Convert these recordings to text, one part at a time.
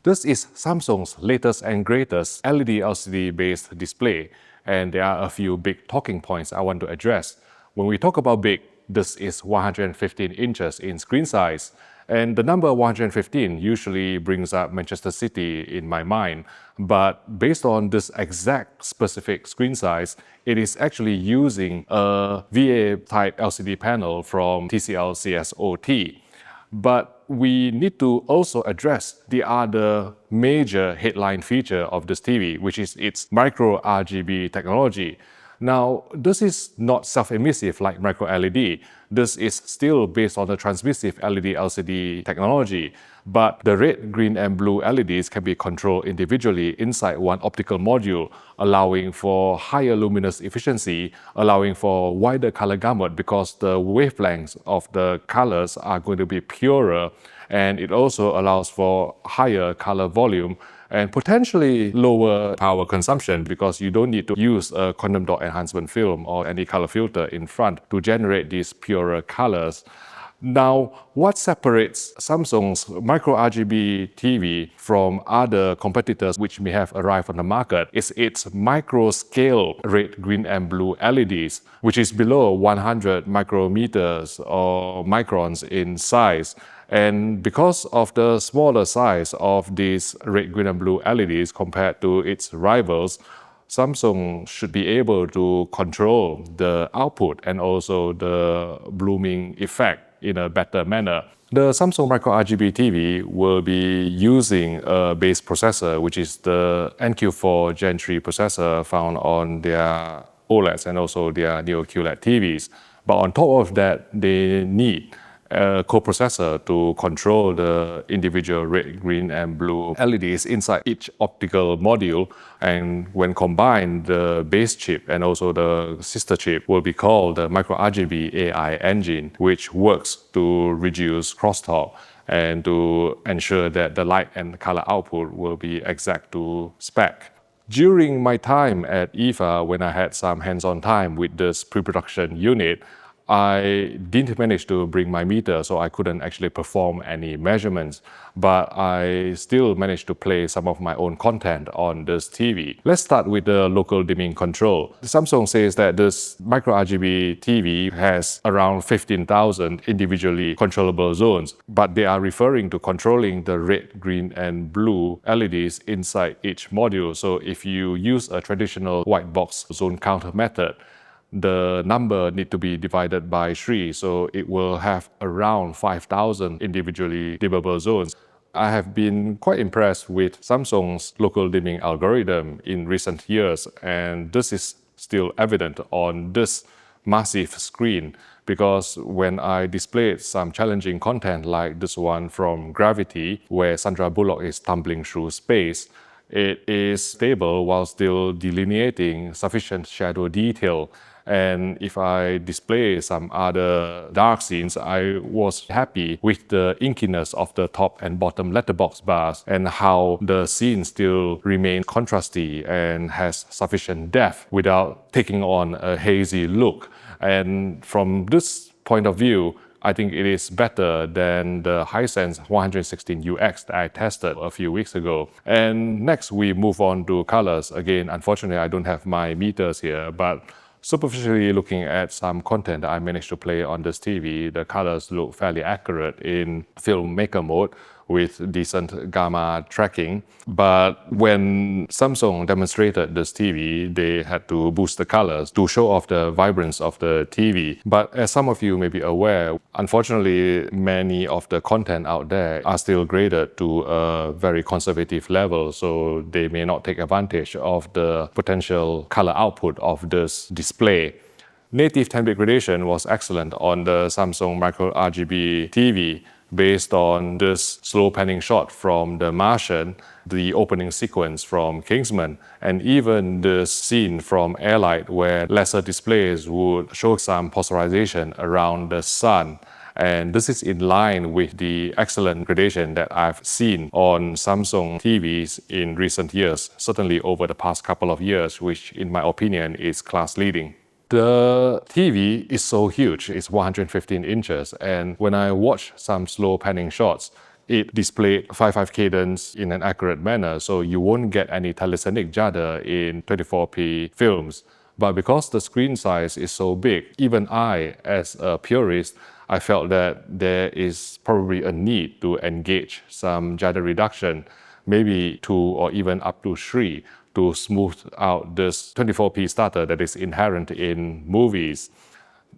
This is Samsung's latest and greatest LED LCD-based display, and there are a few big talking points I want to address. When we talk about big, this is 115 inches in screen size, and the number 115 usually brings up Manchester City in my mind. But based on this exact specific screen size, it is actually using a VA-type LCD panel from TCL CSOT. But we need to also address the other major headline feature of this TV, which is its Micro RGB technology. Now, this is not self-emissive like Micro LED. This is still based on the transmissive LED LCD technology, but the red, green, and blue LEDs can be controlled individually inside one optical module, allowing for higher luminous efficiency, allowing for wider color gamut because the wavelengths of the colors are going to be purer, and it also allows for higher color volume and potentially lower power consumption because you don't need to use a quantum dot enhancement film or any color filter in front to generate these purer colors. Now, what separates Samsung's Micro RGB TV from other competitors which may have arrived on the market is its micro-scale red, green, and blue LEDs, which is below 100 micrometers or microns in size. And because of the smaller size of these red, green, and blue LEDs compared to its rivals, Samsung should be able to control the output and also the blooming effect in a better manner. The Samsung Micro RGB TV will be using a base processor, which is the NQ4 Gen 3 processor found on their OLEDs and also their Neo QLED TVs. But on top of that, they need a coprocessor to control the individual red, green, and blue LEDs inside each optical module. And when combined, the base chip and also the sister chip will be called the MicroRGB AI engine, which works to reduce crosstalk and to ensure that the light and color output will be exact to spec. During my time at IFA, when I had some hands-on time with this pre-production unit, I didn't manage to bring my meter, so I couldn't actually perform any measurements, but I still managed to play some of my own content on this TV. Let's start with the local dimming control. Samsung says that this Micro RGB TV has around 15,000 individually controllable zones, but they are referring to controlling the red, green, and blue LEDs inside each module. So if you use a traditional white box zone counter method, the number need to be divided by 3, so it will have around 5,000 individually dimmable zones. I have been quite impressed with Samsung's local dimming algorithm in recent years, and this is still evident on this massive screen because when I displayed some challenging content like this one from Gravity, where Sandra Bullock is tumbling through space, it is stable while still delineating sufficient shadow detail. And if I display some other dark scenes, I was happy with the inkiness of the top and bottom letterbox bars and how the scene still remains contrasty and has sufficient depth without taking on a hazy look. And from this point of view, I think it is better than the Hisense 116UX that I tested a few weeks ago. And next we move on to colors. Again, unfortunately, I don't have my meters here, but superficially looking at some content that I managed to play on this TV, the colors look fairly accurate in filmmaker mode with decent gamma tracking. But when Samsung demonstrated this TV, they had to boost the colors to show off the vibrance of the TV. But as some of you may be aware, unfortunately, many of the content out there are still graded to a very conservative level, so they may not take advantage of the potential color output of this display. Native 10-bit gradation was excellent on the Samsung Micro RGB TV, based on this slow panning shot from The Martian, the opening sequence from Kingsman, and even the scene from Airlight where lesser displays would show some polarization around the sun. And this is in line with the excellent gradation that I've seen on Samsung TVs in recent years, certainly over the past couple of years, which in my opinion is class leading. The TV is so huge, it's 115 inches, and when I watch some slow panning shots, it displayed 5.5 cadence in an accurate manner, so you won't get any telecenic judder in 24p films. But because the screen size is so big, even I, as a purist, I felt that there is probably a need to engage some judder reduction, maybe 2 or even up to 3, to smooth out this 24p stutter that is inherent in movies.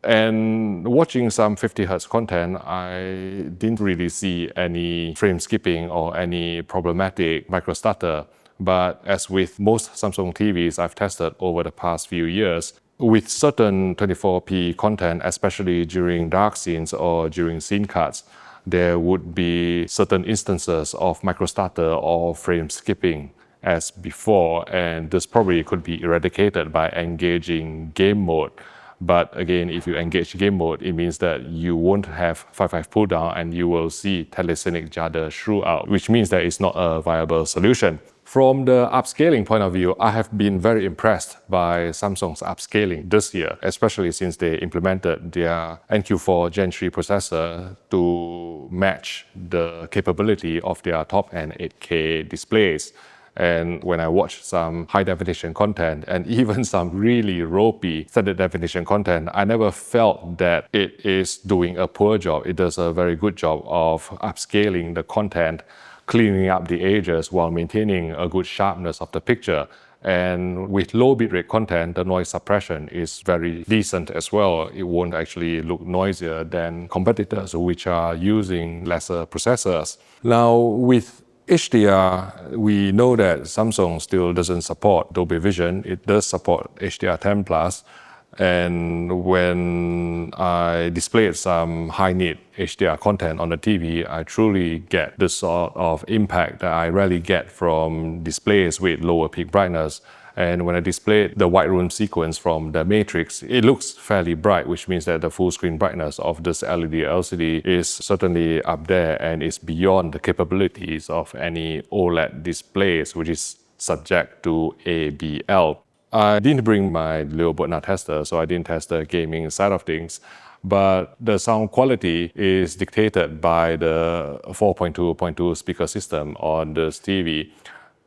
And watching some 50 Hz content, I didn't really see any frame skipping or any problematic micro stutter. But as with most Samsung TVs I've tested over the past few years, with certain 24p content, especially during dark scenes or during scene cuts, there would be certain instances of micro stutter or frame skipping as before, and this probably could be eradicated by engaging game mode. But again, if you engage game mode, it means that you won't have 5.5 pull down and you will see telecenic judder throughout, which means that it's not a viable solution. From the upscaling point of view, I have been very impressed by Samsung's upscaling this year, especially since they implemented their NQ4 Gen 3 processor to match the capability of their top-end 8K displays. And when I watch some high-definition content and even some really ropey standard definition content, I never felt that it is doing a poor job. It does a very good job of upscaling the content, cleaning up the edges while maintaining a good sharpness of the picture. And with low bitrate content, the noise suppression is very decent as well. It won't actually look noisier than competitors which are using lesser processors. Now, with HDR, we know that Samsung still doesn't support Dolby Vision. It does support HDR10+. And when I displayed some high-nit HDR content on the TV, I truly get the sort of impact that I rarely get from displays with lower peak brightness. And when I displayed the white room sequence from the Matrix, it looks fairly bright, which means that the full screen brightness of this LED LCD is certainly up there and is beyond the capabilities of any OLED displays, which is subject to ABL. I didn't bring my Leo Botna tester, so I didn't test the gaming side of things. But the sound quality is dictated by the 4.2.2 speaker system on this TV.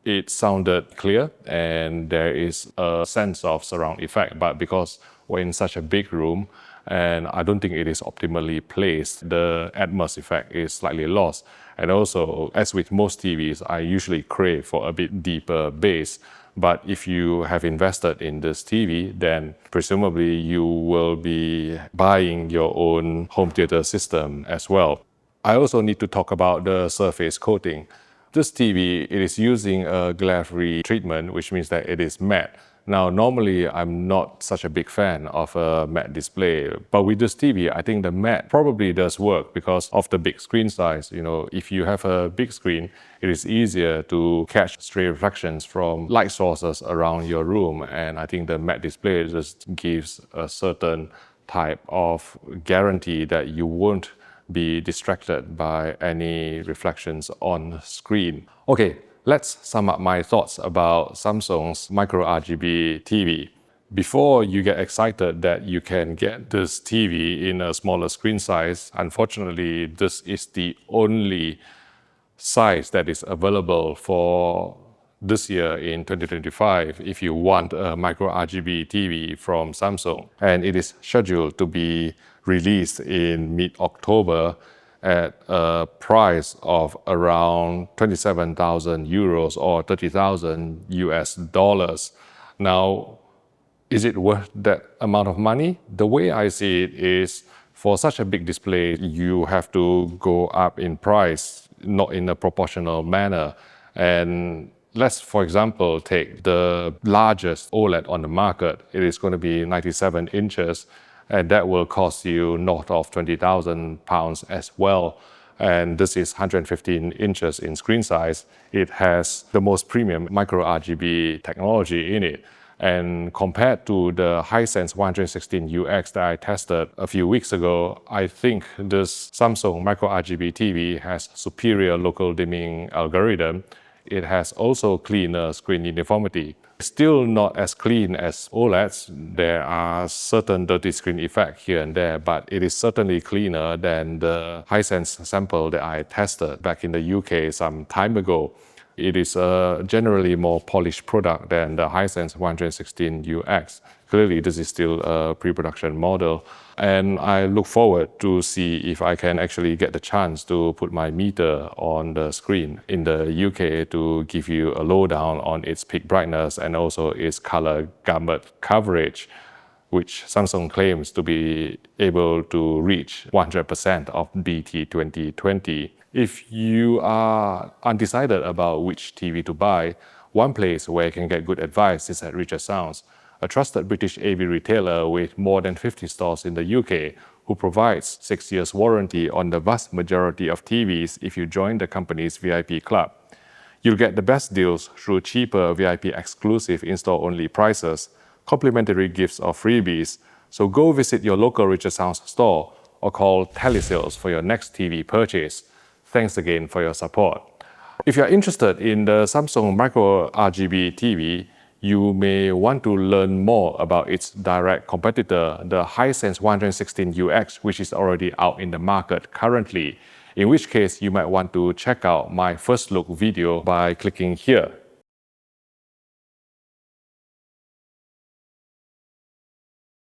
It sounded clear and there is a sense of surround effect, but because we're in such a big room and I don't think it is optimally placed, the Atmos effect is slightly lost. And also, as with most TVs, I usually crave for a bit deeper bass. But if you have invested in this TV, then presumably you will be buying your own home theater system as well. I also need to talk about the surface coating. This TV, it is using a glare-free treatment, which means that it is matte. Now, normally, I'm not such a big fan of a matte display, but with this TV, I think the matte probably does work because of the big screen size. You know, if you have a big screen, it is easier to catch stray reflections from light sources around your room, and I think the matte display just gives a certain type of guarantee that you won't be distracted by any reflections on screen. Okay, let's sum up my thoughts about Samsung's Micro RGB TV. Before you get excited that you can get this TV in a smaller screen size, unfortunately, this is the only size that is available for this year in 2025 if you want a Micro RGB TV from Samsung. And it is scheduled to be released in mid-October at a price of around 27,000 euros or 30,000 US dollars. Now, is it worth that amount of money? The way I see it is, for such a big display, you have to go up in price, not in a proportional manner. And let's, for example, take the largest OLED on the market. It is going to be 97 inches, and that will cost you north of £20,000 as well. And this is 115 inches in screen size. It has the most premium Micro RGB technology in it. And compared to the Hisense 116 UX that I tested a few weeks ago, I think this Samsung Micro RGB TV has superior local dimming algorithm. It has also cleaner screen uniformity. Still not as clean as OLEDs. There are certain dirty screen effects here and there, but it is certainly cleaner than the Hisense sample that I tested back in the UK some time ago. It is a generally more polished product than the Hisense 116UX. Clearly, this is still a pre-production model, and I look forward to see if I can actually get the chance to put my meter on the screen in the UK to give you a lowdown on its peak brightness and also its color gamut coverage, which Samsung claims to be able to reach 100% of BT 2020. If you are undecided about which TV to buy, one place where you can get good advice is at Richer Sounds, a trusted British AV retailer with more than 50 stores in the UK, who provides 6 years warranty on the vast majority of TVs if you join the company's VIP club. You'll get the best deals through cheaper VIP exclusive install-only prices, complimentary gifts or freebies, so go visit your local Richer Sounds store or call telesales for your next TV purchase. Thanks again for your support. If you're interested in the Samsung Micro RGB TV, you may want to learn more about its direct competitor, the Hisense 116UX, which is already out in the market currently, in which case you might want to check out my first look video by clicking here.